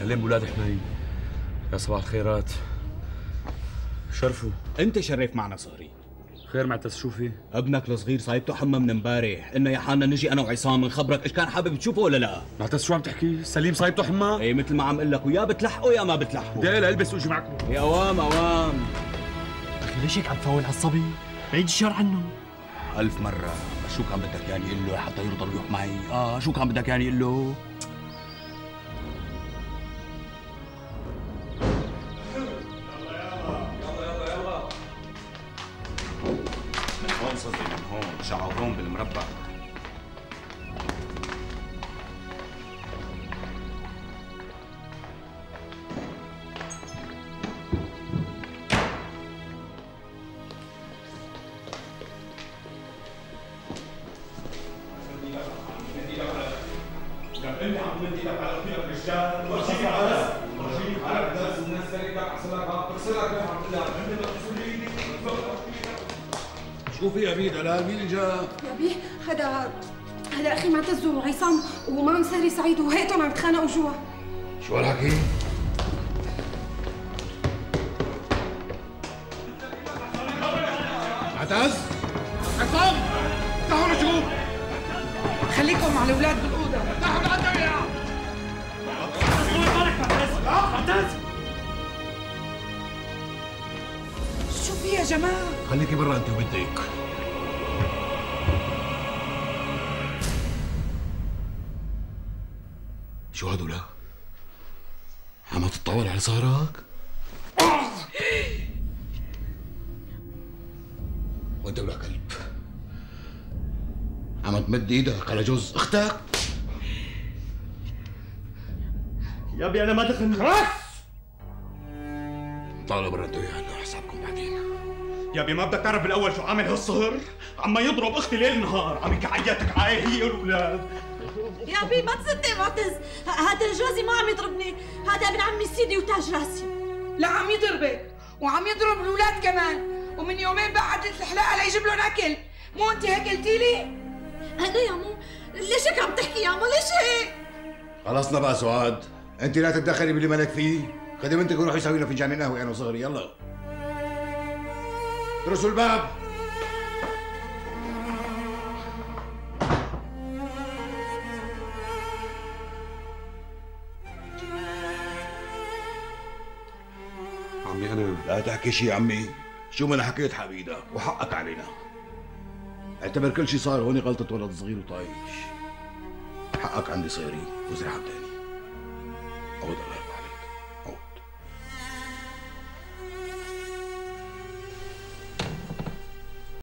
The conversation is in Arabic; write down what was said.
اهلين بولاد حماي. يا صباح الخيرات. شرفوا. انت شرف معنا صهري. خير معتز، شو في؟ ابنك الصغير صايبته حمى من امبارح، قلنا يا حالنا نجي انا وعصام نخبرك ايش كان حابب تشوفه ولا لا؟ معتز شو عم تحكي؟ سليم صايبته حمى؟ ايه مثل ما عم اقول لك، ويا بتلحقوا يا ما بتلحقوا. بدي البس واجي معكم. يا اوام اوام. اخي ليش هيك عم تفول هالصبي؟ بعيد الشر عنه. ألف مرة، بس شو كان بدك يعني يقول له حتى يرضى يروح معي؟ شو كان بدك يعني يقول له؟ هون صدق من هون، شعرهم بالمربع. انت عم تمد ايدك على اختك رجال ورجيك على ورجيك على الناس والناس سالتك احسن لك عم تغسلك عم تقول لك انت بدك تغسل ايدك. شو في يا بيه دلال؟ مين اجا؟ يا بيه هذا اخي معتز وعصام ومام سهري سعيد وهيتهم عم يتخانقوا جوا. شو هالحكي؟ معتز؟ عصام! افتحوا نشوف! خليكم مع الاولاد بالاوضه. افتحوا لعندهم يا معتز! شو في يا جماعه؟ خليكي برا انت وبدك. شو هدول؟ عم تتطاول على صهرك؟ وانت ولا كلب عم تمد ايدك على جوز اختك؟ يا ابي انا ما دخلني. خلاص طالع برا انت وياه، هلا حسابكم بعدين. يا ابي ما بدك تعرف بالاول شو عامل هالصهر؟ عم يضرب اختي ليل نهار، عم يكعيتك عايه هي والاولاد. يا ابي ما تصدق معتز، هذا جوزي ما عم يضربني، هذا ابن عمي سيدي وتاج راسي. لا عم يضربك وعم يضرب الاولاد كمان، ومن يومين بعدت الحلاقه ليجيب لهم اكل. مو انت هيك قلتي لي؟ انا يا مو ليش هيك عم تحكي يا مو؟ ليش هيك؟ خلصنا بقى سعاد، انت لا تتدخلي باللي مالك فيه. خدي بنتك وروحي سوي لنا فنجان قهوه انا وصغري. يلا ادرسوا الباب. عمي انا لا تحكي شي يا عمي، شو ما انا حكيت حبيبك وحقك علينا. اعتبر كل شي صار هون غلطة ولد صغير وطايش. حقك عندي صغيري وزرع تاني. أو ضلال.